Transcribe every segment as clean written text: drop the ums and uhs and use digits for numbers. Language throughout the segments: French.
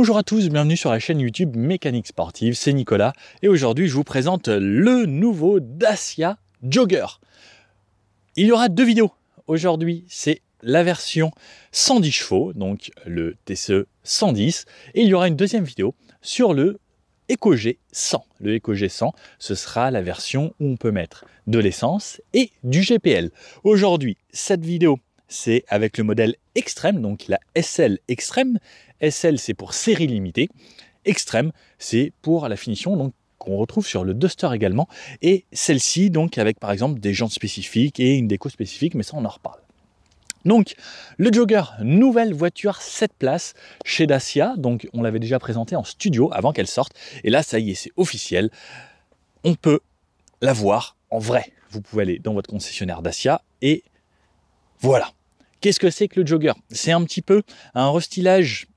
Bonjour à tous, bienvenue sur la chaîne YouTube Mécanique Sportive, c'est Nicolas et aujourd'hui je vous présente le nouveau Dacia Jogger. Il y aura deux vidéos. Aujourd'hui c'est la version 110 chevaux, donc le TCE 110, et il y aura une deuxième vidéo sur le EcoG 100. Le EcoG 100, ce sera la version où on peut mettre de l'essence et du GPL. Aujourd'hui, cette vidéo, c'est avec le modèle Extreme, donc la SL Extreme. SL, c'est pour série limitée. Extreme, c'est pour la finition donc qu'on retrouve sur le Duster également. Et celle-ci, donc avec par exemple des jantes spécifiques et une déco spécifique, mais ça on en reparle. Donc, le Jogger, nouvelle voiture 7 places chez Dacia. Donc, on l'avait déjà présenté en studio avant qu'elle sorte. Et là, ça y est, c'est officiel. On peut la voir en vrai. Vous pouvez aller dans votre concessionnaire Dacia et voilà. Qu'est-ce que c'est que le Jogger? C'est un petit peu un restylage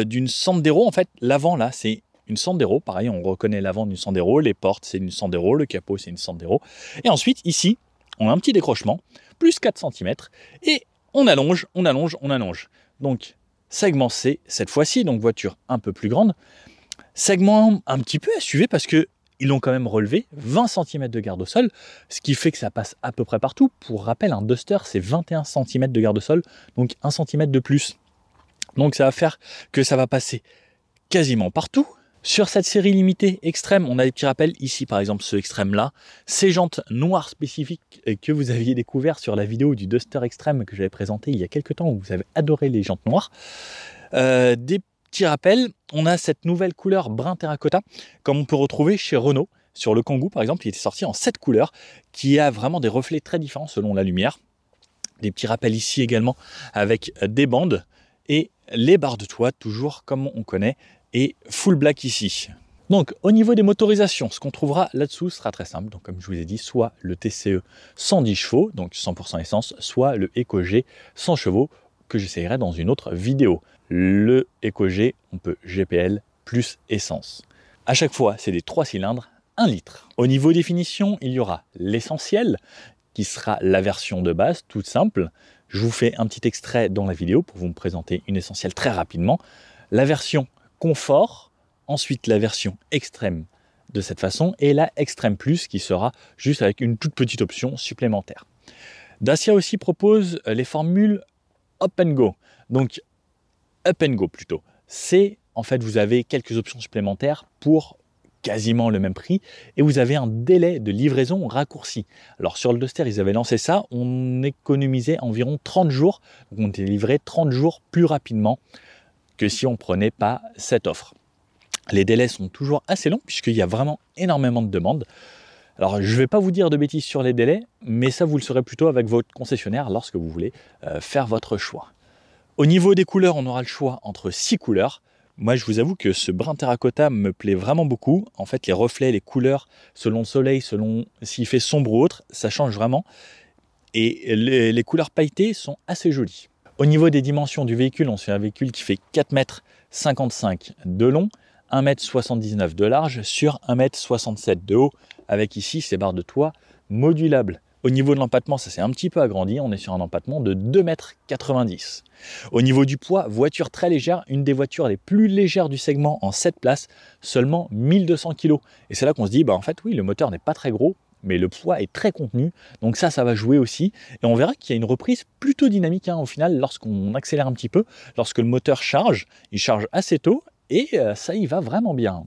d'une Sandero. En fait, l'avant, là, c'est une Sandero. Pareil, on reconnaît l'avant d'une Sandero. Les portes, c'est une Sandero. Le capot, c'est une Sandero. Et ensuite, ici, on a un petit décrochement, plus 4 cm. Et on allonge, on allonge, on allonge. Donc, segment C, cette fois-ci, donc voiture un peu plus grande. Segment un petit peu SUV parce que ils l'ont quand même relevé, 20 cm de garde au sol, ce qui fait que ça passe à peu près partout. Pour rappel, un Duster, c'est 21 cm de garde au sol, donc 1 cm de plus. Donc ça va faire que ça va passer quasiment partout. Sur cette série limitée Extreme, on a des petits rappels. Ici, par exemple, ce Extreme-là, ces jantes noires spécifiques que vous aviez découvert sur la vidéo du Duster Extreme que j'avais présenté il y a quelques temps, où vous avez adoré les jantes noires. Des petits rappels, on a cette nouvelle couleur brun terracotta, comme on peut retrouver chez Renault. Sur le Kangoo, par exemple, il était sorti en 7 couleurs, qui a vraiment des reflets très différents selon la lumière. Des petits rappels ici également, avec des bandes, et les barres de toit, toujours comme on connaît, et full black ici. Donc au niveau des motorisations, ce qu'on trouvera là-dessous sera très simple. Donc comme je vous ai dit, soit le TCE 110 chevaux, donc 100% essence, soit le EcoG 100 chevaux, que j'essayerai dans une autre vidéo. Le EcoG, on peut GPL plus essence. À chaque fois, c'est des 3 cylindres, 1 litre. Au niveau des finitions, il y aura l'essentiel, qui sera la version de base, toute simple. Je vous fais un petit extrait dans la vidéo pour vous me présenter une essentielle très rapidement. La version confort, ensuite la version extrême de cette façon et la extrême plus qui sera juste avec une toute petite option supplémentaire. Dacia aussi propose les formules Up and Go, donc Up and Go plutôt. C'est en fait vous avez quelques options supplémentaires pour quasiment le même prix et vous avez un délai de livraison raccourci. Alors sur le Duster ils avaient lancé ça, on économisait environ 30 jours, donc on était livré 30 jours plus rapidement que si on ne prenait pas cette offre. Les délais sont toujours assez longs puisqu'il y a vraiment énormément de demandes. Alors je ne vais pas vous dire de bêtises sur les délais, mais ça vous le saurez plutôt avec votre concessionnaire lorsque vous voulez faire votre choix. Au niveau des couleurs, on aura le choix entre 6 couleurs. Moi je vous avoue que ce brun terracotta me plaît vraiment beaucoup. En fait les reflets, les couleurs, selon le soleil, selon s'il fait sombre ou autre, ça change vraiment. Et les couleurs pailletées sont assez jolies. Au niveau des dimensions du véhicule, on se fait un véhicule qui fait 4,55 m de long, 1,79 m de large sur 1,67 m de haut, avec ici ces barres de toit modulables. Au niveau de l'empattement, ça s'est un petit peu agrandi, on est sur un empattement de 2,90 m. Au niveau du poids, voiture très légère, une des voitures les plus légères du segment en 7 places, seulement 1200 kg. Et c'est là qu'on se dit, bah en fait oui, le moteur n'est pas très gros, mais le poids est très contenu, donc ça va jouer aussi. Et on verra qu'il y a une reprise plutôt dynamique au final, lorsqu'on accélère un petit peu, lorsque le moteur charge, il charge assez tôt, et ça y va vraiment bien.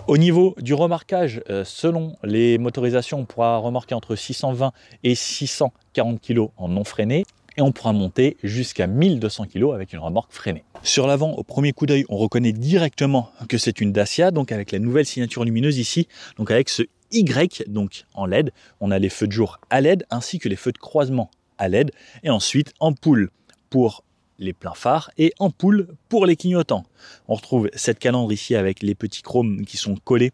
Au niveau du remorquage, selon les motorisations, on pourra remorquer entre 620 et 640 kg en non freiné, et on pourra monter jusqu'à 1200 kg avec une remorque freinée. Sur l'avant, au premier coup d'œil, on reconnaît directement que c'est une Dacia, donc avec la nouvelle signature lumineuse ici, donc avec ce Y, donc en LED, on a les feux de jour à LED ainsi que les feux de croisement à LED et ensuite ampoule pour les pleins phares et ampoule pour les clignotants. On retrouve cette calandre ici avec les petits chromes qui sont collés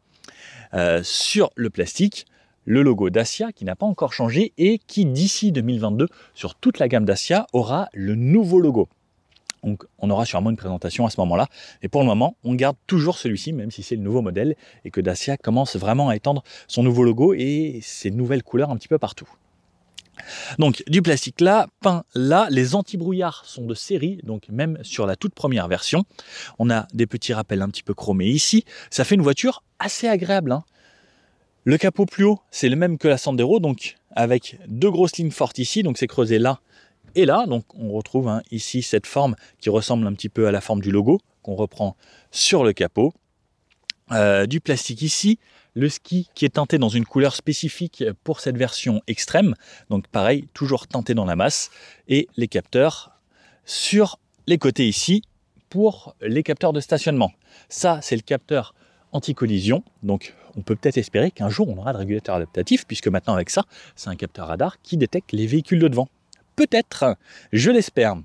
sur le plastique, le logo Dacia qui n'a pas encore changé et qui d'ici 2022 sur toute la gamme Dacia aura le nouveau logo. Donc on aura sûrement une présentation à ce moment-là. Et pour le moment, on garde toujours celui-ci, même si c'est le nouveau modèle, et que Dacia commence vraiment à étendre son nouveau logo et ses nouvelles couleurs un petit peu partout. Donc du plastique là, peint là, les anti-brouillards sont de série, donc même sur la toute première version. On a des petits rappels un petit peu chromés ici. Ça fait une voiture assez agréable, hein. Le capot plus haut, c'est le même que la Sandero, donc avec deux grosses lignes fortes ici, donc c'est creusé là et là. Donc on retrouve ici cette forme qui ressemble un petit peu à la forme du logo qu'on reprend sur le capot. Du plastique ici, le ski qui est teinté dans une couleur spécifique pour cette version extrême, donc pareil, toujours teinté dans la masse, et les capteurs sur les côtés ici pour les capteurs de stationnement. Ça, c'est le capteur anti-collision, donc on peut peut-être espérer qu'un jour on aura le régulateur adaptatif, puisque maintenant avec ça, c'est un capteur radar qui détecte les véhicules de devant. Peut-être, je l'espère.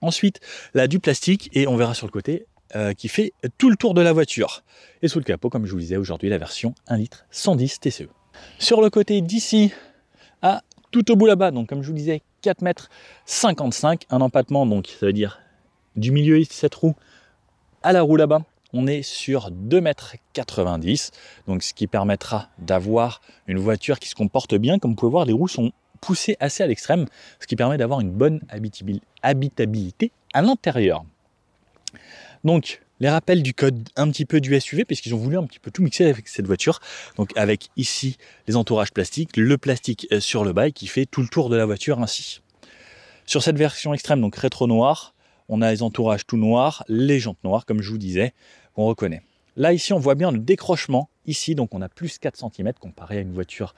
Ensuite, là, du plastique, et on verra sur le côté, qui fait tout le tour de la voiture. Et sous le capot, comme je vous disais, aujourd'hui la version 1 litre 110 TCE. Sur le côté d'ici, à tout au bout là-bas, donc comme je vous disais, 4,55 m, un empattement, donc ça veut dire du milieu de cette roue à la roue là-bas, on est sur 2,90 m, donc ce qui permettra d'avoir une voiture qui se comporte bien. Comme vous pouvez voir, les roues sont poussées assez à l'extrême, ce qui permet d'avoir une bonne habitabilité à l'intérieur. Donc, les rappels du code un petit peu du SUV, puisqu'ils ont voulu un petit peu tout mixer avec cette voiture. Donc, avec ici les entourages plastiques, le plastique sur le bas qui fait tout le tour de la voiture ainsi. Sur cette version extrême, donc rétro noir, on a les entourages tout noirs, les jantes noires, comme je vous disais, qu'on reconnaît. Là, ici, on voit bien le décrochement. Ici, donc, on a plus 4 cm comparé à une voiture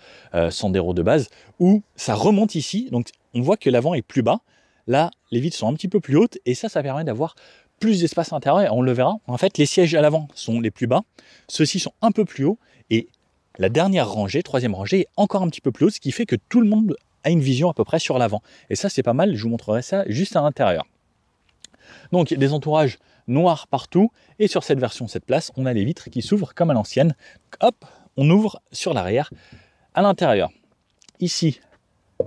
Sandero de base, où ça remonte ici. Donc, on voit que l'avant est plus bas. Là, les vitres sont un petit peu plus hautes, et ça permet d'avoir plus d'espace intérieur, et on le verra. En fait, les sièges à l'avant sont les plus bas, ceux-ci sont un peu plus hauts, et la dernière rangée, troisième rangée, est encore un petit peu plus haute, ce qui fait que tout le monde a une vision à peu près sur l'avant. Et ça, c'est pas mal, je vous montrerai ça juste à l'intérieur. Donc, des entourages noirs partout, et sur cette version 7 places, on a les vitres qui s'ouvrent comme à l'ancienne. Hop, on ouvre sur l'arrière, à l'intérieur. Ici,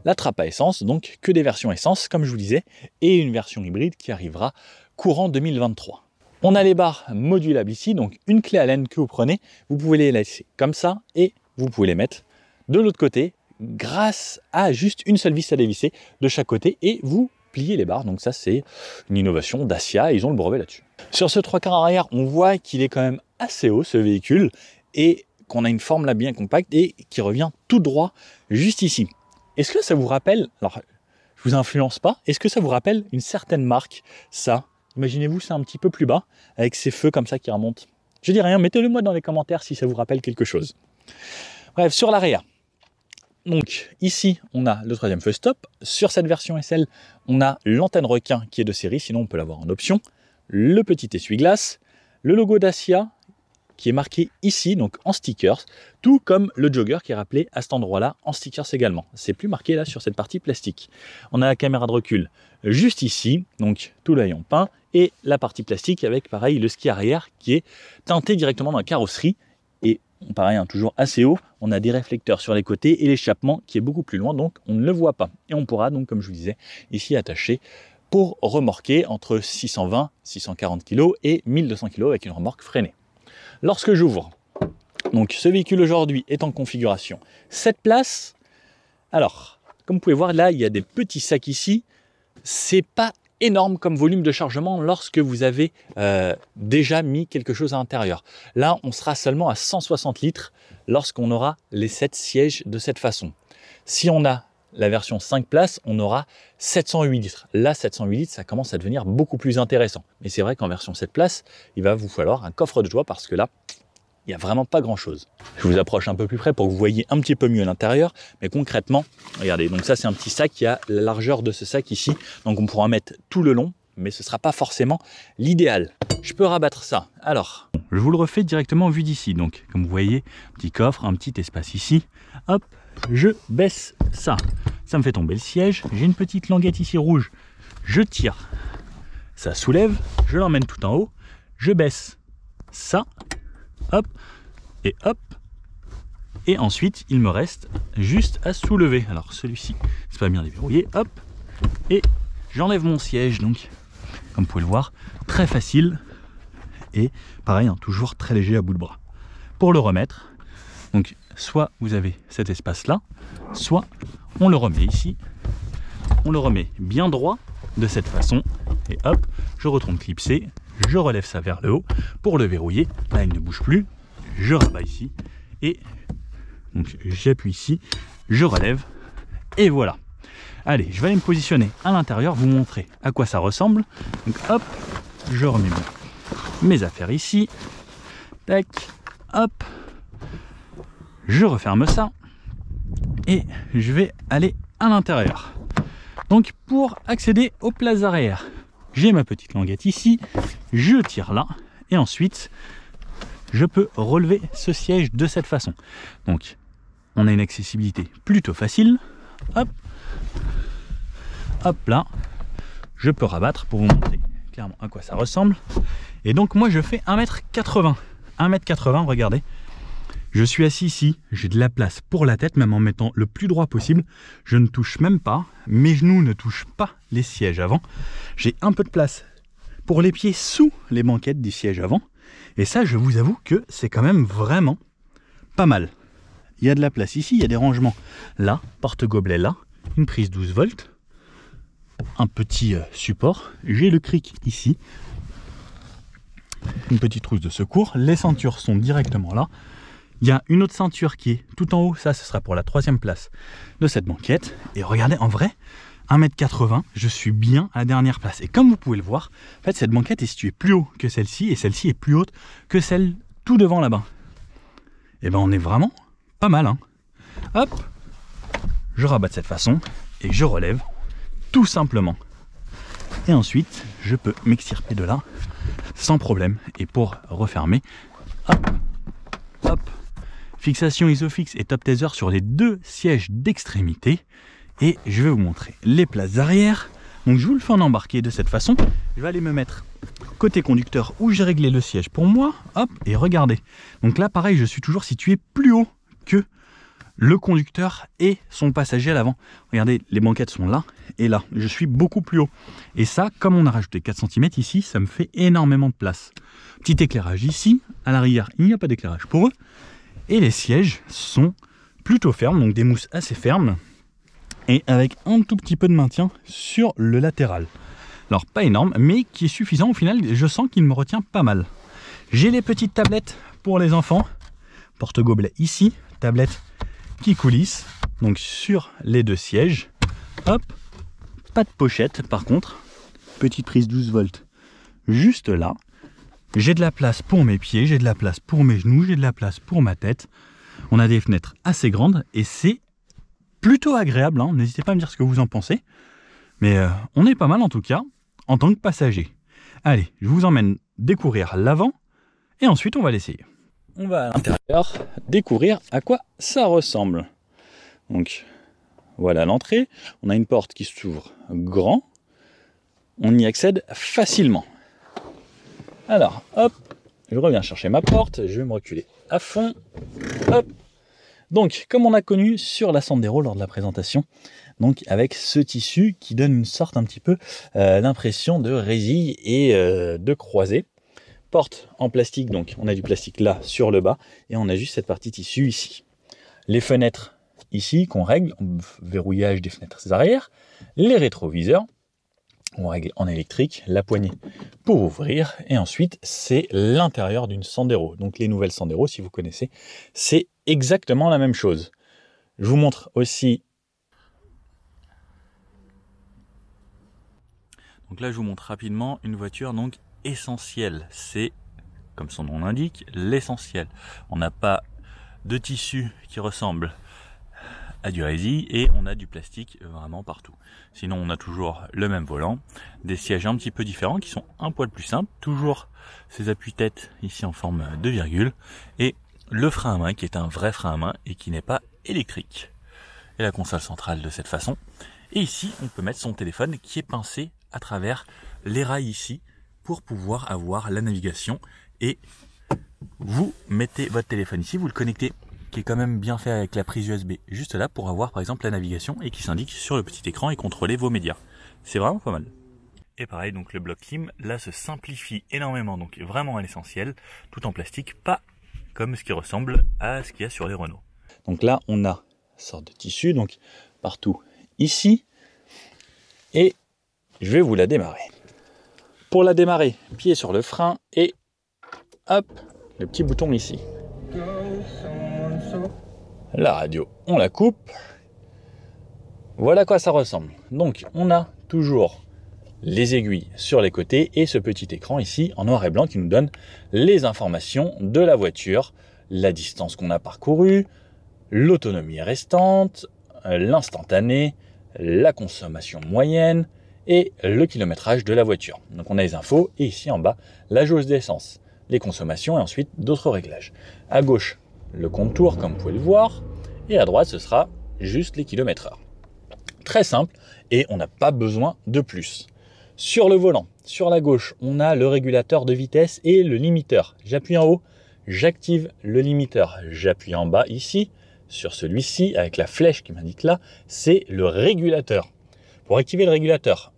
la trappe à essence, donc que des versions essence, comme je vous disais, et une version hybride qui arrivera courant 2023. On a les barres modulables ici, donc une clé Allen que vous prenez, vous pouvez les laisser comme ça et vous pouvez les mettre de l'autre côté grâce à juste une seule vis à dévisser de chaque côté et vous pliez les barres. Donc ça, c'est une innovation Dacia, ils ont le brevet là-dessus. Sur ce 3/4 arrière, on voit qu'il est quand même assez haut ce véhicule et qu'on a une forme là bien compacte et qui revient tout droit juste ici. Est-ce que ça vous rappelle, alors je vous influence pas, est-ce que ça vous rappelle une certaine marque, ça? Imaginez-vous, c'est un petit peu plus bas, avec ces feux comme ça qui remontent. Je dis rien, mettez-le moi dans les commentaires si ça vous rappelle quelque chose. Bref, sur l'arrière. Donc ici, on a le troisième feu stop. Sur cette version SL, on a l'antenne requin qui est de série, sinon on peut l'avoir en option. Le petit essuie-glace, le logo Dacia qui est marqué ici, donc en stickers, tout comme le jogger qui est rappelé à cet endroit-là en stickers également. C'est plus marqué là sur cette partie plastique. On a la caméra de recul juste ici, donc tout l'œil en peint, et la partie plastique avec pareil le ski arrière qui est teinté directement dans la carrosserie. Et pareil, toujours assez haut, on a des réflecteurs sur les côtés et l'échappement qui est beaucoup plus loin, donc on ne le voit pas. Et on pourra donc, comme je vous disais, ici attacher pour remorquer entre 620, 640 kg et 1200 kg avec une remorque freinée. Lorsque j'ouvre, donc ce véhicule aujourd'hui est en configuration 7 places. Alors, comme vous pouvez voir, là, il y a des petits sacs ici. C'est pas énorme comme volume de chargement lorsque vous avez déjà mis quelque chose à l'intérieur. Là, on sera seulement à 160 litres lorsqu'on aura les 7 sièges de cette façon. Si on a la version 5 places, on aura 708 litres. Là, 708 litres, ça commence à devenir beaucoup plus intéressant. Mais c'est vrai qu'en version 7 places, il va vous falloir un coffre de joie parce que là, il n'y a vraiment pas grand-chose. Je vous approche un peu plus près pour que vous voyez un petit peu mieux l'intérieur. Mais concrètement, regardez, donc ça, c'est un petit sac qui a la largeur de ce sac ici. Donc, on pourra mettre tout le long, mais ce ne sera pas forcément l'idéal. Je peux rabattre ça. Alors, je vous le refais directement vu d'ici. Donc, comme vous voyez, petit coffre, un petit espace ici. Hop, je baisse ça. Ça me fait tomber le siège. J'ai une petite languette ici rouge. Je tire. Ça soulève. Je l'emmène tout en haut. Je baisse ça. Hop. Et hop. Et ensuite, il me reste juste à soulever. Alors, celui-ci, c'est pas bien déverrouillé. Hop. Et j'enlève mon siège. Donc, comme vous pouvez le voir, très facile. Et pareil, toujours très léger à bout de bras. Pour le remettre, Donc soit vous avez cet espace là, soit on le remet ici, on le remet bien droit de cette façon, et hop, je retourne clipser, je relève ça vers le haut pour le verrouiller. Là il ne bouge plus, je rabats ici, et donc j'appuie ici, je relève, et voilà. Allez, je vais aller me positionner à l'intérieur, vous montrer à quoi ça ressemble. Donc hop, je remets mes affaires ici, tac, hop, je referme ça, et je vais aller à l'intérieur. Donc pour accéder aux places arrière, j'ai ma petite languette ici, je tire là, et ensuite je peux relever ce siège de cette façon. Donc on a une accessibilité plutôt facile. Hop, hop là, je peux rabattre pour vous montrer clairement à quoi ça ressemble. Et donc moi je fais 1m80. 1m80, regardez. Je suis assis ici, j'ai de la place pour la tête, même en mettant le plus droit possible. Je ne touche même pas, mes genoux ne touchent pas les sièges avant. J'ai un peu de place pour les pieds sous les banquettes du siège avant. Et ça, je vous avoue que c'est quand même vraiment pas mal. Il y a de la place ici, il y a des rangements là, porte-gobelet là, une prise 12 volts, un petit support. J'ai le cric ici, une petite trousse de secours. Les ceintures sont directement là. Il y a une autre ceinture qui est tout en haut, ça ce sera pour la 3e place de cette banquette. Et regardez, en vrai, 1m80, je suis bien à la dernière place. Et comme vous pouvez le voir, en fait cette banquette est située plus haut que celle-ci, et celle-ci est plus haute que celle tout devant là-bas. Et ben on est vraiment pas mal, hein. Hop, je rabats de cette façon, et je relève, tout simplement. Et ensuite, je peux m'extirper de là, sans problème. Et pour refermer, hop, hop, fixation isofix et top taser sur les 2 sièges d'extrémité. Et je vais vous montrer les places arrière. Donc je vous le fais en embarqué de cette façon. Je vais aller me mettre côté conducteur où j'ai réglé le siège pour moi. Hop, et regardez. Donc là pareil, je suis toujours situé plus haut que le conducteur et son passager à l'avant. Regardez, les banquettes sont là et là. Je suis beaucoup plus haut. Et ça, comme on a rajouté 4 cm ici, ça me fait énormément de place. Petit éclairage ici. À l'arrière, il n'y a pas d'éclairage pour eux. Et les sièges sont plutôt fermes, donc des mousses assez fermes. Et avec un tout petit peu de maintien sur le latéral. Alors pas énorme, mais qui est suffisant au final. Je sens qu'il me retient pas mal. J'ai les petites tablettes pour les enfants. Porte-gobelet ici. Tablette qui coulisse. Donc sur les 2 sièges. Hop. Pas de pochette par contre. Petite prise 12 volts juste là. J'ai de la place pour mes pieds, j'ai de la place pour mes genoux, j'ai de la place pour ma tête. On a des fenêtres assez grandes et c'est plutôt agréable, hein. N'hésitez pas à me dire ce que vous en pensez. Mais on est pas mal en tout cas, en tant que passager. Allez, je vous emmène découvrir l'avant et ensuite on va l'essayer. On va à l'intérieur découvrir à quoi ça ressemble. Donc voilà l'entrée. On a une porte qui s'ouvre grand. On y accède facilement. Alors, hop, je reviens chercher ma porte, je vais me reculer à fond, hop. Donc, comme on a connu sur la Sandero lors de la présentation, donc avec ce tissu qui donne une sorte un petit peu l'impression de résille et de croisée. Porte en plastique, donc on a du plastique là sur le bas, et on a juste cette partie tissu ici. Les fenêtres ici qu'on règle, verrouillage des fenêtres arrière, les rétroviseurs, on règle en électrique, la poignée pour ouvrir, et ensuite c'est l'intérieur d'une Sandero. Donc les nouvelles Sandero, si vous connaissez, c'est exactement la même chose. Je vous montre aussi. Donc là je vous montre rapidement une voiture donc essentielle. C'est, comme son nom l'indique, l'essentiel. On n'a pas de tissu qui ressemble à du résille et on a du plastique vraiment partout. Sinon on a toujours le même volant, des sièges un petit peu différents qui sont un poil plus simples, toujours ces appuis-têtes ici en forme de virgule et le frein à main qui est un vrai frein à main et qui n'est pas électrique. Et la console centrale de cette façon. Et ici on peut mettre son téléphone qui est pincé à travers les rails ici pour pouvoir avoir la navigation, et vous mettez votre téléphone ici, vous le connectez, qui est quand même bien fait avec la prise USB juste là pour avoir par exemple la navigation et qui s'indique sur le petit écran et contrôler vos médias. C'est vraiment pas mal. Et pareil, donc le bloc clim là se simplifie énormément, donc vraiment à l'essentiel, tout en plastique, pas comme ce qui ressemble à ce qu'il y a sur les Renault. Donc là, on a une sorte de tissu, donc partout ici. Et je vais vous la démarrer. Pour la démarrer, pied sur le frein et hop, le petit bouton ici. La radio, on la coupe. Voilà à quoi ça ressemble. Donc, on a toujours les aiguilles sur les côtés et ce petit écran ici en noir et blanc qui nous donne les informations de la voiture, la distance qu'on a parcourue, l'autonomie restante, l'instantané, la consommation moyenne et le kilométrage de la voiture. Donc on a les infos et ici en bas la jauge d'essence, les consommations et ensuite d'autres réglages. À gauche le compte-tours comme vous pouvez le voir et à droite ce sera juste les kilomètres/heure. Très simple et on n'a pas besoin de plus. Sur le volant, sur la gauche, on a le régulateur de vitesse et le limiteur. J'appuie en haut, j'active le limiteur. J'appuie en bas ici, sur celui-ci, avec la flèche qui m'indique là, c'est le régulateur. Pour activer le régulateur,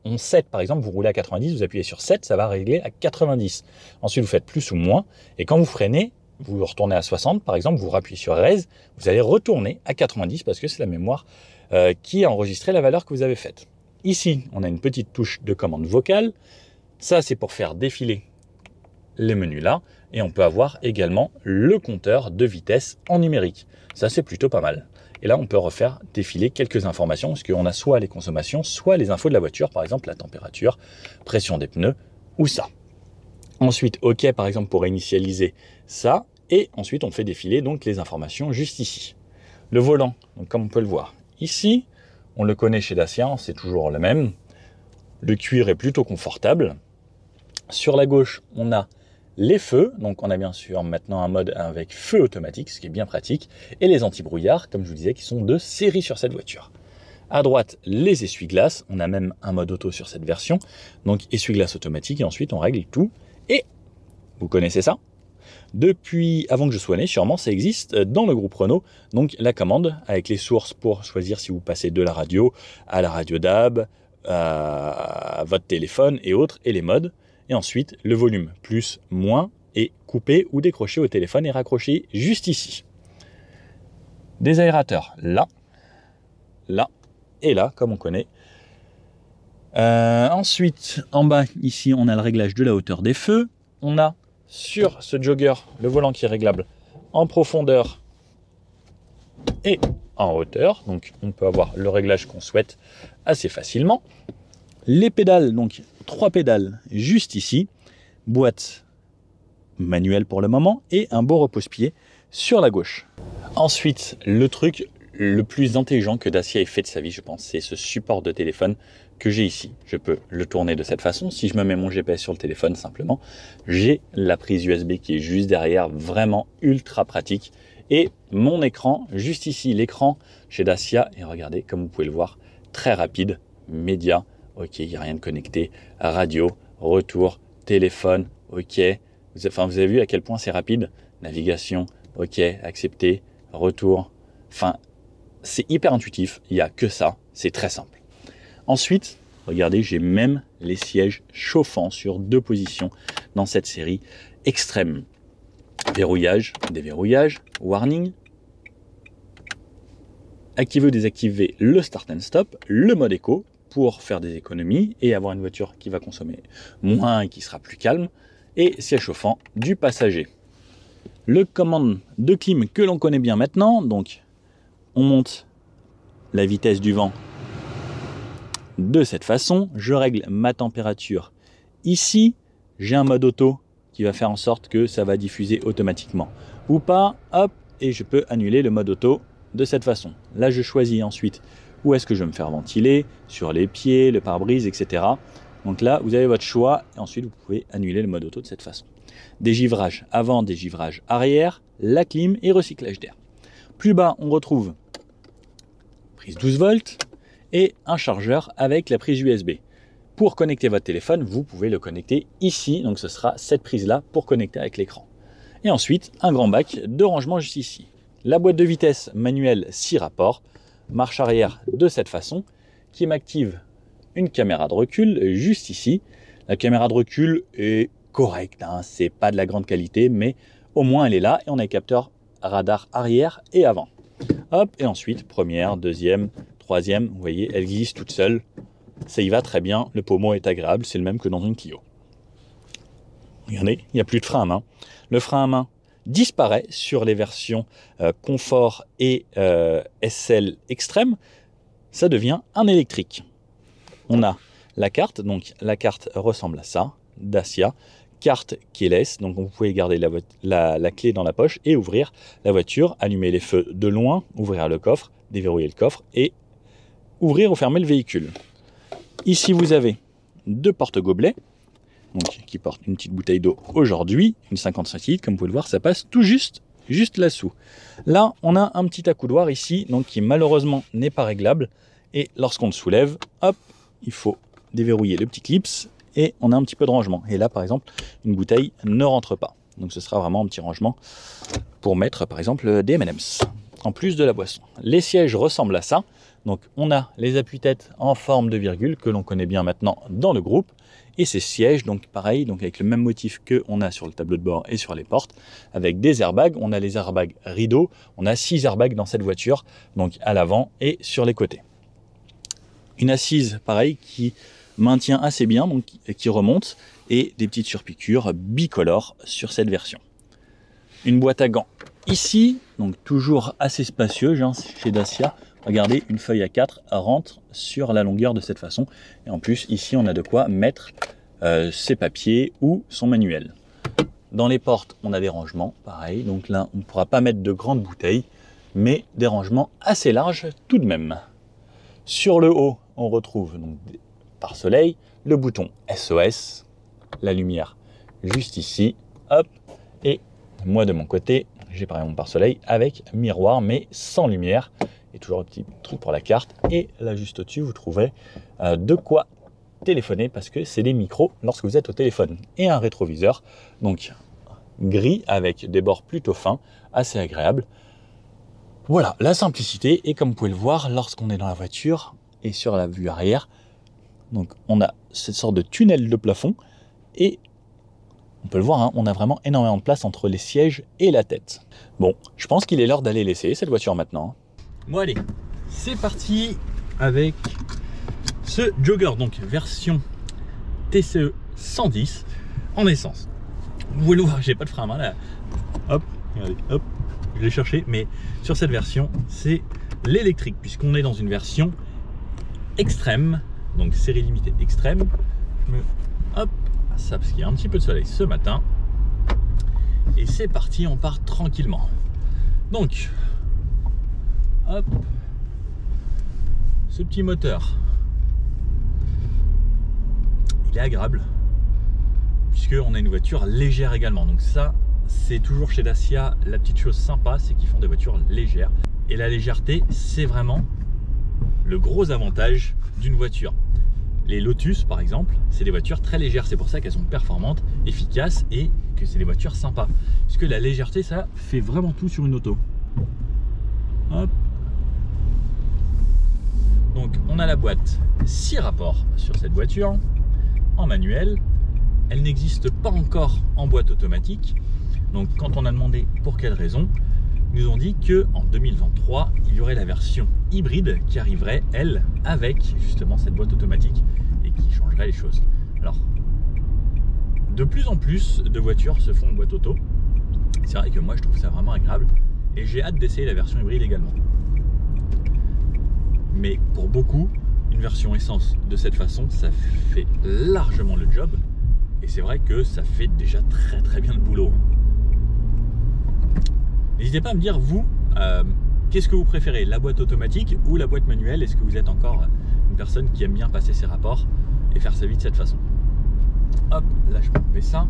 on 7 par exemple, vous roulez à 90, vous appuyez sur 7, ça va régler à 90. Ensuite, vous faites plus ou moins, et quand vous freinez, vous retournez à 60 par exemple, vous rappuyez sur Raise, vous allez retourner à 90 parce que c'est la mémoire qui a enregistré la valeur que vous avez faite. Ici, on a une petite touche de commande vocale. Ça, c'est pour faire défiler les menus là. Et on peut avoir également le compteur de vitesse en numérique. Ça, c'est plutôt pas mal. Et là, on peut refaire défiler quelques informations parce qu'on a soit les consommations, soit les infos de la voiture, par exemple la température, pression des pneus ou ça. Ensuite, OK, par exemple, pour initialiser ça. Et ensuite, on fait défiler donc les informations juste ici. Le volant, donc comme on peut le voir ici, on le connaît chez Dacia, c'est toujours le même. Le cuir est plutôt confortable. Sur la gauche, on a les feux. Donc, on a bien sûr maintenant un mode avec feu automatique, ce qui est bien pratique. Et les anti-brouillard, comme je vous disais, qui sont de série sur cette voiture. À droite, les essuie-glaces. On a même un mode auto sur cette version. Donc, essuie-glace automatique. Et ensuite, on règle tout. Et vous connaissez ça ? Depuis avant que je sois né, sûrement, ça existe dans le groupe Renault. Donc la commande avec les sources pour choisir si vous passez de la radio à la radio DAB, à votre téléphone et autres, et les modes. Et ensuite, le volume, plus, moins, et couper ou décrocher au téléphone et raccrocher juste ici. Des aérateurs, là, là et là, comme on connaît. Ensuite, en bas, ici, on a le réglage de la hauteur des feux. On a sur ce jogger, le volant qui est réglable en profondeur et en hauteur. Donc, on peut avoir le réglage qu'on souhaite assez facilement. Les pédales, donc 3 pédales juste ici. Boîte manuelle pour le moment et un beau repose-pied sur la gauche. Ensuite, le truc le plus intelligent que Dacia ait fait de sa vie, je pense, c'est ce support de téléphone que j'ai ici. Je peux le tourner de cette façon. Si je me mets mon GPS sur le téléphone simplement, j'ai la prise USB qui est juste derrière, vraiment ultra pratique. Et mon écran, juste ici, l'écran chez Dacia, et regardez, comme vous pouvez le voir, très rapide, média, ok, il n'y a rien de connecté, radio, retour, téléphone, ok. Vous avez vu à quel point c'est rapide, navigation, ok, accepter, retour, enfin, c'est hyper intuitif, il n'y a que ça, c'est très simple. Ensuite, regardez, j'ai même les sièges chauffants sur 2 positions dans cette série extrême. Verrouillage, déverrouillage, warning. Activer ou désactiver le start and stop, le mode éco pour faire des économies et avoir une voiture qui va consommer moins et qui sera plus calme. Et siège chauffant du passager. Le commande de clim que l'on connaît bien maintenant, donc on monte la vitesse du vent de cette façon, je règle ma température ici, j'ai un mode auto qui va faire en sorte que ça va diffuser automatiquement ou pas, hop, et je peux annuler le mode auto de cette façon. Là, je choisis ensuite où est-ce que je veux me faire ventiler, sur les pieds, le pare-brise, etc. Donc là, vous avez votre choix et ensuite vous pouvez annuler le mode auto de cette façon. Dégivrage avant, dégivrage arrière, la clim et recyclage d'air. Plus bas, on retrouve prise 12 volts et un chargeur avec la prise USB. Pour connecter votre téléphone, vous pouvez le connecter ici. Donc ce sera cette prise-là pour connecter avec l'écran. Et ensuite, un grand bac de rangement juste ici. La boîte de vitesse manuelle 6 rapports, marche arrière de cette façon, qui m'active une caméra de recul juste ici. La caméra de recul est correcte, hein, c'est pas de la grande qualité, mais au moins elle est là et on a les capteurs radar arrière et avant. Hop, et ensuite, première, deuxième, troisième, vous voyez, elle glisse toute seule. Ça y va très bien, le pommeau est agréable, c'est le même que dans une Clio. Regardez, il n'y a plus de frein à main. Le frein à main disparaît sur les versions confort et SL extrême. Ça devient un électrique. On a la carte, donc la carte ressemble à ça, Dacia. Carte keyless, donc vous pouvez garder la clé dans la poche et ouvrir la voiture, allumer les feux de loin, ouvrir le coffre, déverrouiller le coffre et ouvrir ou fermer le véhicule. Ici vous avez deux porte-gobelets, donc qui portent une petite bouteille d'eau aujourd'hui, une 55 litres, comme vous pouvez le voir, ça passe tout juste là-dessous. Là, on a un petit accoudoir ici, donc qui malheureusement n'est pas réglable, et lorsqu'on le soulève, hop, il faut déverrouiller le petit clips, et on a un petit peu de rangement. Et là, par exemple, une bouteille ne rentre pas. Donc ce sera vraiment un petit rangement pour mettre, par exemple, des M&M's, en plus de la boisson. Les sièges ressemblent à ça. Donc on a les appuis-têtes en forme de virgule, que l'on connaît bien maintenant dans le groupe. Et ces sièges, donc pareil, donc avec le même motif qu'on a sur le tableau de bord et sur les portes, avec des airbags. On a les airbags rideaux. On a 6 airbags dans cette voiture, donc à l'avant et sur les côtés. Une assise, pareil, qui maintient assez bien, donc qui remonte, et des petites surpiqûres bicolores sur cette version. Une boîte à gants ici, donc toujours assez spacieuse chez Dacia. Regardez, une feuille A4 rentre sur la longueur de cette façon, et en plus ici on a de quoi mettre ses papiers ou son manuel. Dans les portes on a des rangements, pareil, donc là on ne pourra pas mettre de grandes bouteilles, mais des rangements assez larges tout de même. Sur le haut on retrouve donc pare-soleil, le bouton SOS, la lumière juste ici, hop, et moi de mon côté, j'ai pareil mon pare-soleil avec miroir mais sans lumière, et toujours un petit truc pour la carte, et là juste au-dessus vous trouverez de quoi téléphoner parce que c'est des micros lorsque vous êtes au téléphone, et un rétroviseur, donc gris avec des bords plutôt fins, assez agréable. Voilà, la simplicité, et comme vous pouvez le voir, lorsqu'on est dans la voiture et sur la vue arrière, donc on a cette sorte de tunnel de plafond, et on peut le voir, on a vraiment énormément de place entre les sièges et la tête. Bon, je pense qu'il est l'heure d'aller l'essayer cette voiture maintenant. Bon allez, c'est parti avec ce Jogger, donc version TCE 110 en essence. Vous pouvez le voir, j'ai pas de frein à main là. Hop, regardez, hop, je l'ai cherché, mais sur cette version, c'est l'électrique, puisqu'on est dans une version extrême, donc série limitée extrême. Hop, ça parce qu'il y a un petit peu de soleil ce matin. Et c'est parti, on part tranquillement. Donc, hop, ce petit moteur, il est agréable, puisqu'on a une voiture légère également. Donc ça, c'est toujours chez Dacia la petite chose sympa, c'est qu'ils font des voitures légères. Et la légèreté, c'est vraiment le gros avantage d'une voiture. Les Lotus, par exemple, c'est des voitures très légères. C'est pour ça qu'elles sont performantes, efficaces, et que c'est des voitures sympas. Puisque la légèreté, ça fait vraiment tout sur une auto. Hop. Donc, on a la boîte 6 rapports sur cette voiture, en manuel. Elle n'existe pas encore en boîte automatique. Donc, quand on a demandé pour quelle raison, ils nous ont dit qu'en 2023, il y aurait la version hybride qui arriverait, elle, avec justement cette boîte automatique et qui changerait les choses. Alors, de plus en plus de voitures se font en boîte auto. C'est vrai que moi, je trouve ça vraiment agréable et j'ai hâte d'essayer la version hybride également. Mais pour beaucoup, une version essence de cette façon, ça fait largement le job. Et c'est vrai que ça fait déjà très bien le boulot. N'hésitez pas à me dire, vous, qu'est-ce que vous préférez, la boîte automatique ou la boîte manuelle? Est-ce que vous êtes encore une personne qui aime bien passer ses rapports et faire sa vie de cette façon? Hop, là je peux enlever ça.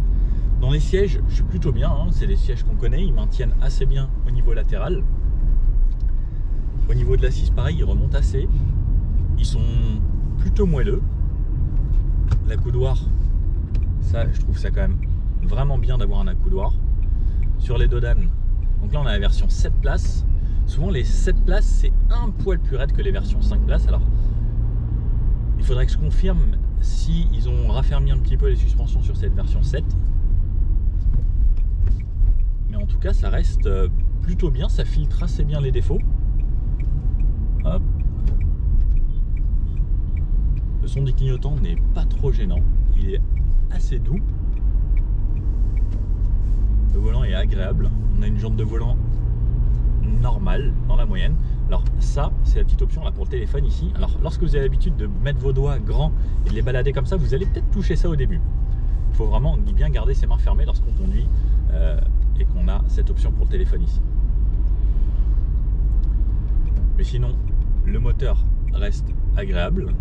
Dans les sièges, je suis plutôt bien, c'est des sièges qu'on connaît, ils maintiennent assez bien au niveau latéral. Au niveau de l'assise, pareil, ils remontent assez. Ils sont plutôt moelleux. L'accoudoir, ça, je trouve ça quand même vraiment bien d'avoir un accoudoir. Sur les dodanes, donc là on a la version 7 places. Souvent les 7 places c'est un poil plus raide que les versions 5 places. Alors il faudrait que je confirme si ils ont raffermi un petit peu les suspensions sur cette version 7. Mais en tout cas, ça reste plutôt bien. Ça filtre assez bien les défauts. Hop. Le son du clignotant n'est pas trop gênant. Il est assez doux. Le volant est agréable. On a une jante de volant normale, dans la moyenne. Alors ça, c'est la petite option là pour le téléphone ici. Alors lorsque vous avez l'habitude de mettre vos doigts grands et de les balader comme ça, vous allez peut-être toucher ça au début. Il faut vraiment bien garder ses mains fermées lorsqu'on conduit et qu'on a cette option pour le téléphone ici. Mais sinon, le moteur reste agréable.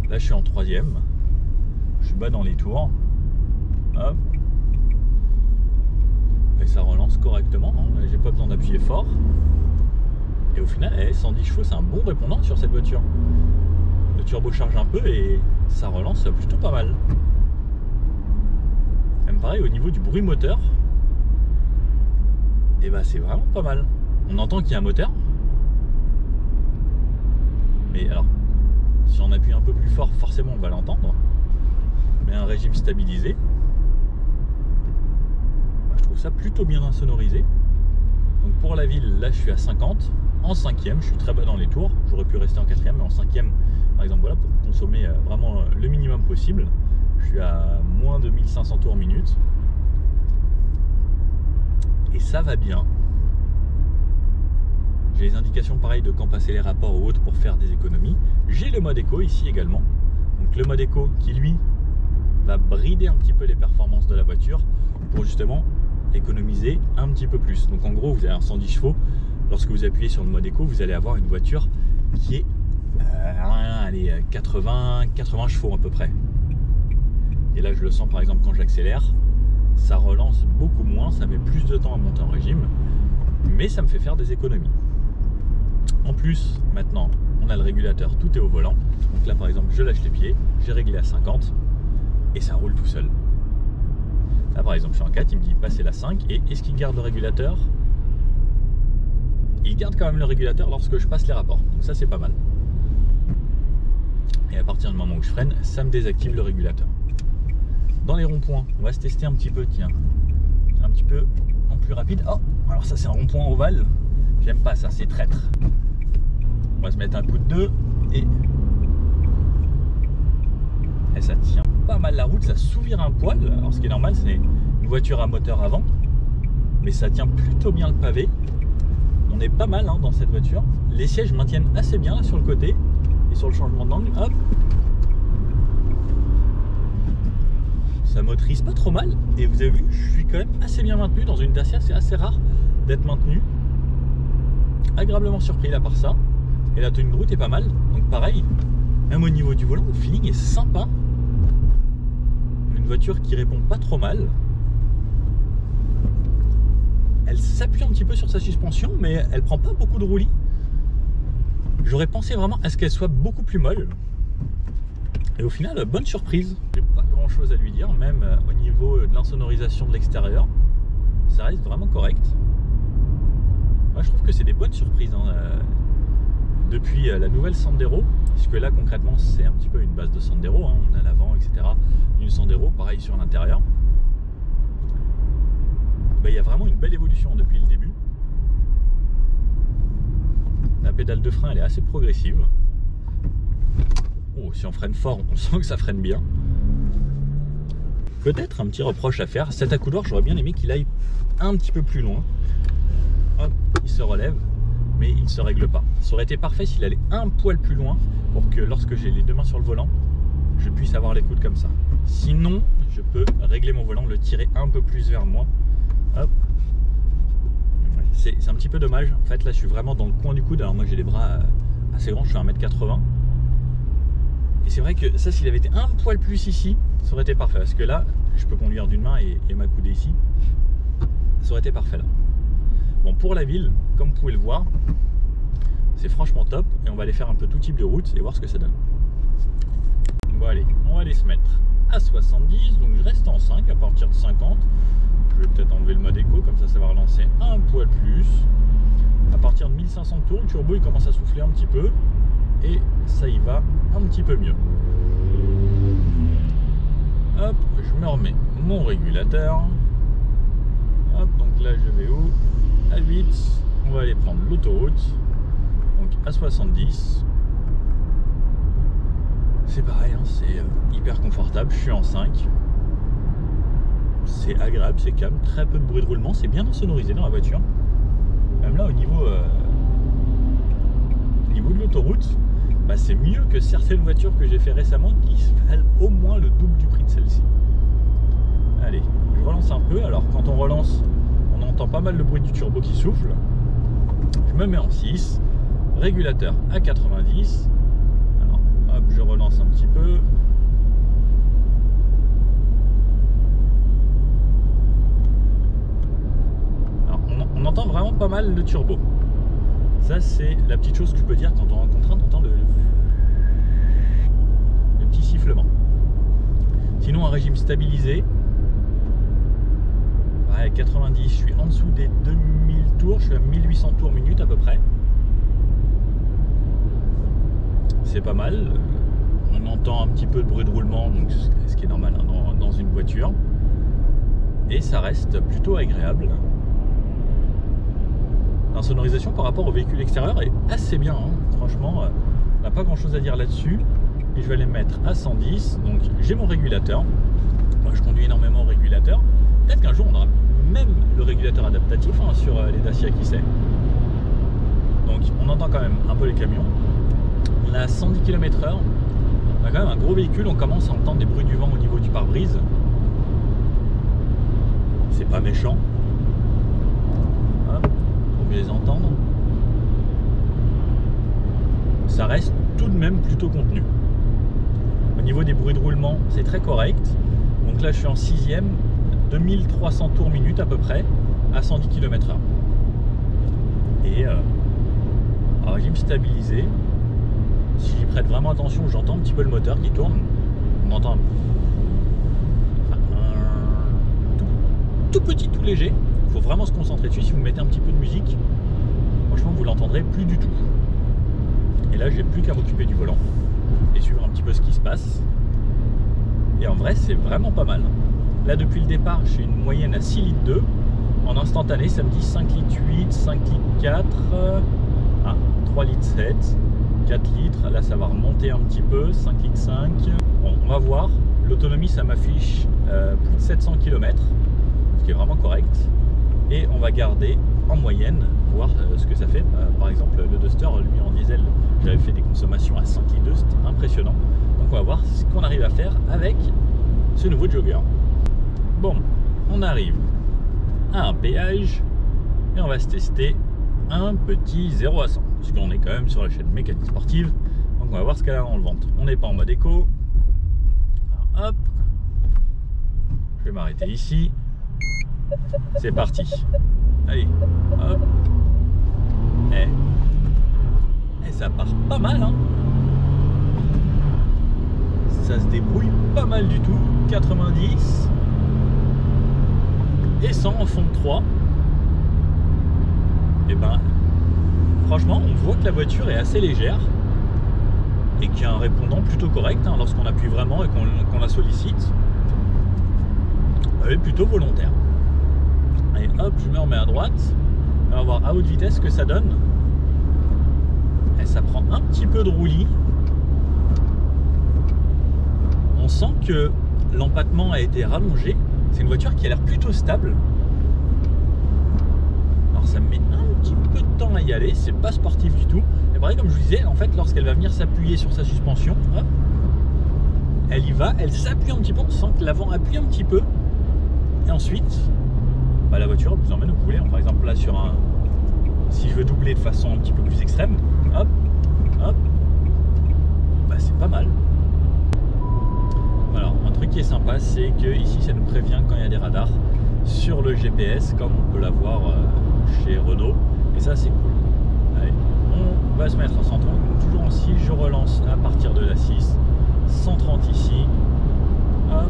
Là, je suis en 3e. Je suis bas dans les tours. Hop. Et ça relance correctement. Hein. J'ai pas besoin d'appuyer fort. Et au final, 110 chevaux, c'est un bon répondant sur cette voiture. Le turbo charge un peu et ça relance plutôt pas mal. Même pareil, au niveau du bruit moteur, et bah c'est vraiment pas mal. On entend qu'il y a un moteur. Mais alors, si on appuie un peu plus fort, forcément on va l'entendre. Mais un régime stabilisé, je trouve ça plutôt bien insonorisé. Donc pour la ville, là je suis à 50. En 5e, je suis très bas dans les tours. J'aurais pu rester en 4e, mais en 5e, par exemple, voilà, pour consommer vraiment le minimum possible. Je suis à moins de 1500 tours minute. Et ça va bien. J'ai les indications pareilles de quand passer les rapports ou autres pour faire des économies. J'ai le mode éco ici également. Donc le mode éco qui lui va brider un petit peu les performances de la voiture pour justement économiser un petit peu plus. Donc en gros, vous avez un 110 chevaux. Lorsque vous appuyez sur le mode éco, vous allez avoir une voiture qui est allez, 80 chevaux à peu près. Et là, je le sens par exemple quand j'accélère, ça relance beaucoup moins, ça met plus de temps à monter en régime, mais ça me fait faire des économies. En plus, maintenant, on a le régulateur, tout est au volant. Donc là, par exemple, je lâche les pieds, j'ai réglé à 50 et ça roule tout seul. Là, par exemple, je suis en 4, il me dit passer la 5 et est-ce qu'il garde le régulateur? Il garde quand même le régulateur lorsque je passe les rapports. Donc ça, c'est pas mal. Et à partir du moment où je freine, ça me désactive le régulateur. Dans les ronds-points, on va se tester un petit peu, tiens. Un petit peu en plus rapide. Oh, alors ça, c'est un rond-point ovale. J'aime pas ça, c'est traître. On va se mettre un coup de 2 et ça tient pas mal la route, ça souvire un poil. Alors ce qui est normal, c'est une voiture à moteur avant, mais ça tient plutôt bien le pavé. On est pas mal hein, dans cette voiture. Les sièges maintiennent assez bien là, sur le côté et sur le changement d'angle. Hop, ça motorise pas trop mal. Et vous avez vu, je suis quand même assez bien maintenu dans une Dacia. C'est assez rare d'être maintenu. Agréablement surpris là par ça. Et la tenue de route est pas mal. Donc pareil, même au niveau du volant, le feeling est sympa. Une voiture qui répond pas trop mal. Elle s'appuie un petit peu sur sa suspension, mais elle prend pas beaucoup de roulis. J'aurais pensé vraiment à ce qu'elle soit beaucoup plus molle. Et au final, bonne surprise. J'ai pas grand chose à lui dire, même au niveau de l'insonorisation de l'extérieur. Ça reste vraiment correct. Moi, je trouve que c'est des bonnes surprises. Hein. Depuis la nouvelle Sandero, puisque là concrètement c'est un petit peu une base de Sandero, hein. On a l'avant, etc. Une Sandero, pareil sur l'intérieur. Il y a vraiment une belle évolution depuis le début. La pédale de frein elle est assez progressive. Oh, si on freine fort, on sent que ça freine bien. Peut-être un petit reproche à faire, cet accoudoir j'aurais bien aimé qu'il aille un petit peu plus loin. Hop, il se relève, mais il ne se règle pas. Ça aurait été parfait s'il allait un poil plus loin pour que lorsque j'ai les deux mains sur le volant, je puisse avoir les coudes comme ça. Sinon, je peux régler mon volant, le tirer un peu plus vers moi. Hop. C'est un petit peu dommage. En fait, là, je suis vraiment dans le coin du coude. Alors moi, j'ai les bras assez grands, je suis à 1m80. Et c'est vrai que ça, s'il avait été un poil plus ici, ça aurait été parfait. Parce que là, je peux conduire d'une main et m'accouder ici. Ça aurait été parfait là. Bon, pour la ville, comme vous pouvez le voir, c'est franchement top. Et on va aller faire un peu tout type de route et voir ce que ça donne. Bon, allez, on va aller se mettre à 70. Donc, je reste en 5 à partir de 50. Je vais peut-être enlever le mode éco, comme ça va relancer un poil plus. À partir de 1500 tours, le turbo il commence à souffler un petit peu. Et ça y va un petit peu mieux. Hop, je me remets mon régulateur. Hop, donc là je vais où? À 8. On va aller prendre l'autoroute. Donc à 70. C'est pareil, hein, c'est hyper confortable. Je suis en 5. C'est agréable, c'est calme. Très peu de bruit de roulement. C'est bien sonorisé dans la voiture. Même là au niveau de l'autoroute, bah, c'est mieux que certaines voitures que j'ai fait récemment qui valent au moins le double du prix de celle-ci. Allez, je relance un peu. Alors quand on relance, on entend pas mal le bruit du turbo qui souffle. Je me mets en 6, régulateur à 90. Alors hop, je relance un petit peu. Alors on entend vraiment pas mal le turbo. Ça c'est la petite chose que je peux dire quand on rencontre, on entend le petit sifflement. Sinon un régime stabilisé. Ouais, 90, je suis en dessous des 2000 tours, je suis à 1800 tours minute à peu près. C'est pas mal. On entend un petit peu de bruit de roulement, donc ce qui est normal hein, dans une voiture. Et ça reste plutôt agréable. La sonorisation par rapport au véhicule extérieur est assez bien. Hein. Franchement, on n'a pas grand chose à dire là-dessus. Et je vais les mettre à 110. Donc j'ai mon régulateur. Moi, je conduis énormément au régulateur. Peut-être qu'un jour on aura même le régulateur adaptatif hein, sur les Dacia, qui sait. Donc on entend quand même un peu les camions. On a 110 km/h. On a quand même un gros véhicule. On commence à entendre des bruits du vent au niveau du pare-brise. C'est pas méchant. Hop, pour mieux les entendre. Ça reste tout de même plutôt contenu. Au niveau des bruits de roulement, c'est très correct. Donc là je suis en 6ème. 2300 tours minute à peu près à 110 km/h et en régime stabilisé. Si j'y prête vraiment attention, j'entends un petit peu le moteur qui tourne. On entend un tout petit, tout léger. Il faut vraiment se concentrer dessus. Si vous mettez un petit peu de musique, franchement vous l'entendrez plus du tout. Et là j'ai plus qu'à m'occuper du volant et suivre un petit peu ce qui se passe. Et en vrai c'est vraiment pas mal. Là depuis le départ j'ai une moyenne à 6 litres 2. En instantané ça me dit 5 litres 8, 5 litres 4, 3 litres 7, 4 litres. Là ça va remonter un petit peu, 5 litres 5. Bon, on va voir. L'autonomie ça m'affiche plus de 700 km, ce qui est vraiment correct. Et on va garder en moyenne, voir ce que ça fait. Par exemple le Duster, lui en diesel, j'avais fait des consommations à 5 litres 2, c'était impressionnant. Donc on va voir ce qu'on arrive à faire avec ce nouveau Jogger. Bon, on arrive à un péage et on va se tester un petit 0 à 100 puisqu'on est quand même sur la chaîne Mécanique Sportive. Donc on va voir ce qu'elle a dans le ventre. On n'est pas en mode éco. Alors, hop, je vais m'arrêter ici. C'est parti. Allez, hop. Et ça part pas mal, hein. Ça se débrouille pas mal du tout. 90 et 100 en fond de 3. Et ben franchement on voit que la voiture est assez légère et qu'il y a un répondant plutôt correct hein, lorsqu'on appuie vraiment et qu'on la sollicite. Elle est plutôt volontaire. Allez hop, je me remets à droite. On va voir à haute vitesse ce que ça donne. Et ça prend un petit peu de roulis. On sent que l'empattement a été rallongé. C'est une voiture qui a l'air plutôt stable. Alors ça me met un petit peu de temps à y aller, c'est pas sportif du tout. Et pareil comme je vous disais, en fait lorsqu'elle va venir s'appuyer sur sa suspension, hop, elle y va, elle s'appuie un petit peu, on sent que l'avant appuie un petit peu. Et ensuite, bah, la voiture vous emmène où vous voulez. Par exemple là sur un... Si je veux doubler de façon un petit peu plus extrême, hop, hop, bah c'est pas mal. Alors, un truc qui est sympa, c'est que ici ça nous prévient quand il y a des radars sur le GPS, comme on peut l'avoir chez Renault, et ça c'est cool. Allez, on va se mettre à 130, donc toujours en 6, je relance à partir de la 6, 130 ici, hop,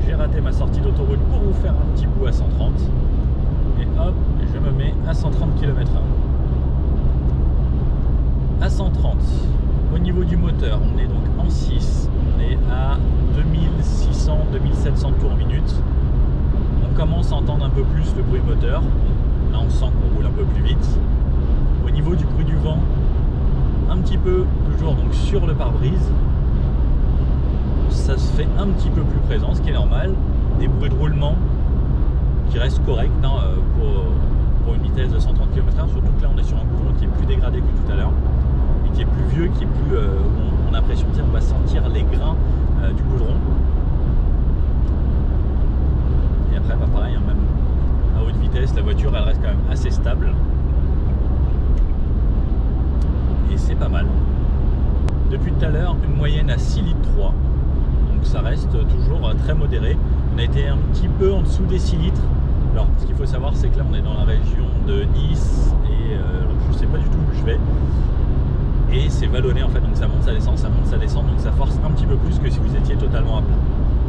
j'ai raté ma sortie d'autoroute pour vous faire un petit bout à 130, et hop, je me mets à 130 km/h. À 130, au niveau du moteur, on est donc en 6, on est à 2600-2700 tours minute. Donc On commence à entendre un peu plus le bruit moteur. Là on sent qu'on roule un peu plus vite. Au niveau du bruit du vent, un petit peu toujours donc sur le pare-brise. Ça se fait un petit peu plus présent, ce qui est normal. Des bruits de roulement qui restent corrects hein, pour une vitesse de 130 km/h. Surtout que là on est sur un goudron qui est plus dégradé que tout à l'heure et qui est plus vieux, qui est plus on a l'impression qu'on va sentir les grains du goudron. Et après bah pareil hein, même à haute vitesse la voiture elle reste quand même assez stable et c'est pas mal. Depuis tout à l'heure une moyenne à 6,3 litres, donc ça reste toujours très modéré. On a été un petit peu en dessous des 6 litres. Alors ce qu'il faut savoir c'est que là on est dans la région de Nice et je sais pas du tout où je vais et c'est vallonné en fait, donc ça monte, ça descend, donc ça force un petit peu plus que si vous étiez totalement à plat.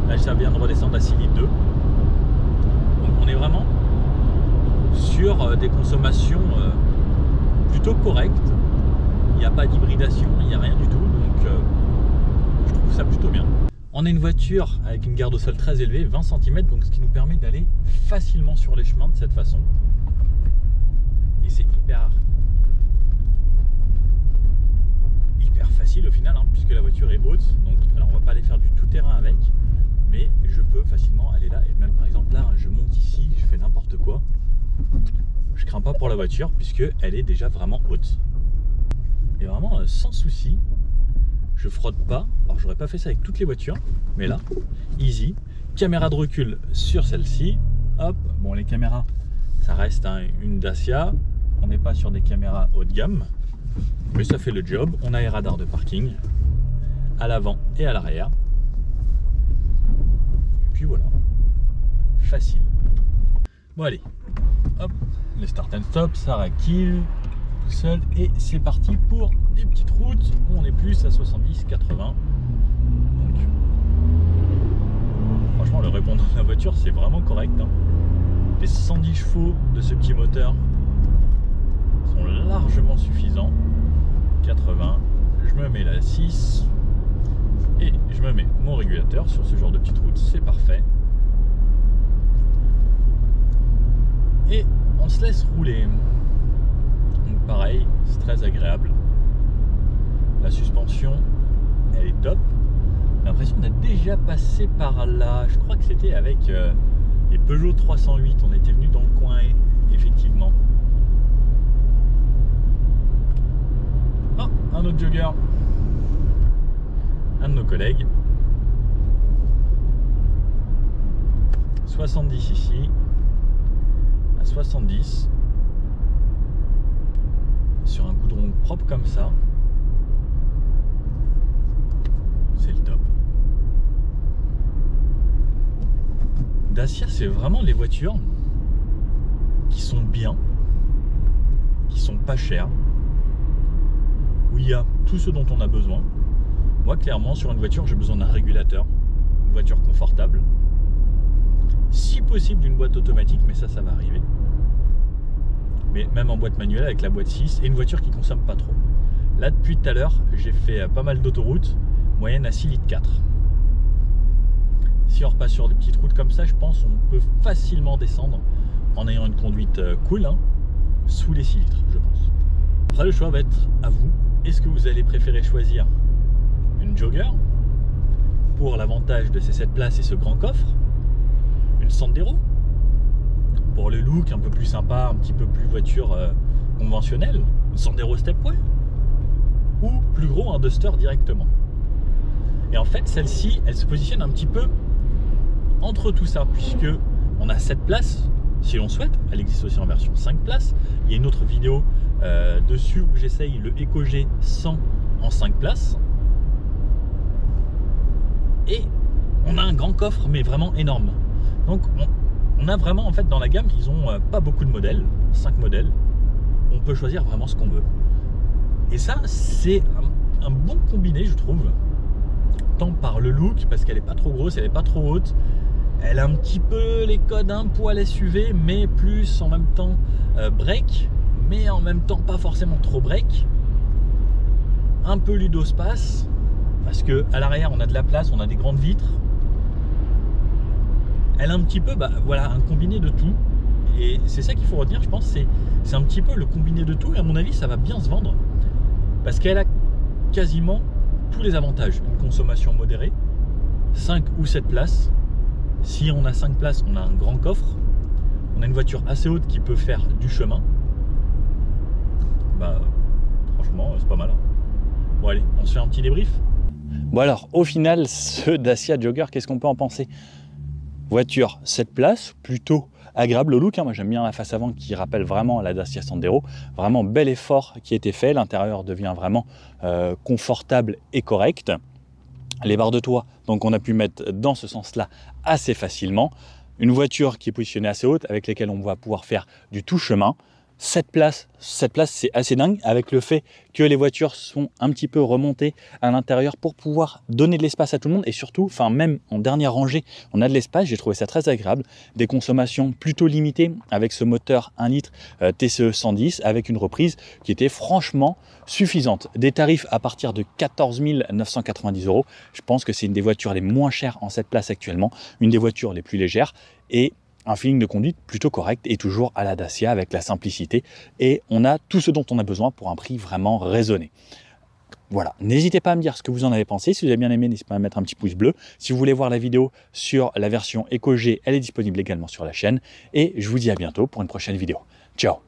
Là ça vient de redescendre à 6,2 litres. Donc on est vraiment sur des consommations plutôt correctes. Il n'y a pas d'hybridation, il n'y a rien du tout, donc je trouve ça plutôt bien. On a une voiture avec une garde au sol très élevée, 20 cm, donc ce qui nous permet d'aller facilement sur les chemins de cette façon. Et c'est hyper facile au final, hein, puisque la voiture est haute. Donc, alors on va pas aller faire du tout-terrain avec, mais je peux facilement aller là. Et même par exemple là, je monte ici, je fais n'importe quoi. Je crains pas pour la voiture puisque elle est déjà vraiment haute. Et vraiment sans souci. Je frotte pas. Alors j'aurais pas fait ça avec toutes les voitures, mais là, easy. Caméra de recul sur celle-ci. Hop, bon les caméras, ça reste hein, une Dacia. On n'est pas sur des caméras haut de gamme, mais ça fait le job. On a les radars de parking à l'avant et à l'arrière. Et puis voilà, facile. Bon allez, hop, les start and stop, ça réactive tout seul et c'est parti pour des petites routes où on est plus à 70-80. Donc, franchement le répondant de la voiture c'est vraiment correct hein. Les 110 chevaux de ce petit moteur sont largement suffisants. 80, je me mets la 6 et je me mets mon régulateur sur ce genre de petite route, c'est parfait. Et on se laisse rouler. Donc pareil, c'est très agréable. La suspension, elle est top. J'ai l'impression d'être déjà passé par là. Je crois que c'était avec les Peugeot 308. On était venu dans le coin, effectivement. Oh, un autre jogger. Un de nos collègues. 70 ici. À 70. Sur un goudron propre comme ça. C'est le top. Dacia, c'est vraiment les voitures qui sont bien, qui sont pas chères, où il y a tout ce dont on a besoin. Moi, clairement, sur une voiture, j'ai besoin d'un régulateur, une voiture confortable, si possible d'une boîte automatique, mais ça va arriver. Mais même en boîte manuelle avec la boîte 6 et une voiture qui consomme pas trop. Là, depuis tout à l'heure, j'ai fait pas mal d'autoroutes, moyenne à 6,4 litres. Si on repasse sur des petites routes comme ça, je pense on peut facilement descendre en ayant une conduite cool, hein, sous les 6 litres, je pense. Après, le choix va être à vous. Est-ce que vous allez préférer choisir une Jogger pour l'avantage de ces 7 places et ce grand coffre, une Sandero pour le look un peu plus sympa, un petit peu plus voiture conventionnelle, une Sandero Stepway, ou plus gros, un Duster directement. Et en fait, celle-ci, elle se positionne un petit peu entre tout ça, puisque on a 7 places, si l'on souhaite. Elle existe aussi en version 5 places. Il y a une autre vidéo dessus où j'essaye le EcoG 100 en 5 places. Et on a un grand coffre, mais vraiment énorme. Donc, on a vraiment, en fait, dans la gamme, ils ont pas beaucoup de modèles, 5 modèles. On peut choisir vraiment ce qu'on veut. Et ça, c'est un bon combiné, je trouve. Tant par le look, parce qu'elle est pas trop grosse, elle est pas trop haute. Elle a un petit peu les codes un poil SUV, mais plus en même temps break, mais en même temps pas forcément trop break. Un peu ludospace, parce que à l'arrière on a de la place, on a des grandes vitres. elle a un petit peu, voilà, un combiné de tout. Et c'est ça qu'il faut retenir, je pense, c'est un petit peu le combiné de tout. Et à mon avis, ça va bien se vendre. Parce qu'elle a quasiment tous les avantages. Une consommation modérée, 5 ou 7 places. Si on a 5 places, on a un grand coffre. On a une voiture assez haute qui peut faire du chemin. Franchement, c'est pas mal. Bon allez, on se fait un petit débrief. Bon alors, au final, ce Dacia Jogger, qu'est-ce qu'on peut en penser? Voiture 7 places, plutôt agréable au look. Moi j'aime bien la face avant qui rappelle vraiment la Dacia Sandero. Vraiment bel effort qui a été fait. L'intérieur devient vraiment confortable et correct. Les barres de toit, donc on a pu mettre dans ce sens-là assez facilement. Une voiture qui est positionnée assez haute avec laquelle on va pouvoir faire du tout chemin. 7 places c'est assez dingue avec le fait que les voitures sont un petit peu remontées à l'intérieur pour pouvoir donner de l'espace à tout le monde et surtout, même en dernière rangée, on a de l'espace. J'ai trouvé ça très agréable. Des consommations plutôt limitées avec ce moteur 1 litre TCE 110 avec une reprise qui était franchement suffisante. Des tarifs à partir de 14 990 €. Je pense que c'est une des voitures les moins chères en 7 places actuellement, une des voitures les plus légères et un feeling de conduite plutôt correct et toujours à la Dacia avec la simplicité. Et on a tout ce dont on a besoin pour un prix vraiment raisonné. Voilà, n'hésitez pas à me dire ce que vous en avez pensé. Si vous avez bien aimé, n'hésitez pas à mettre un petit pouce bleu. Si vous voulez voir la vidéo sur la version Eco G, elle est disponible également sur la chaîne. Et je vous dis à bientôt pour une prochaine vidéo. Ciao!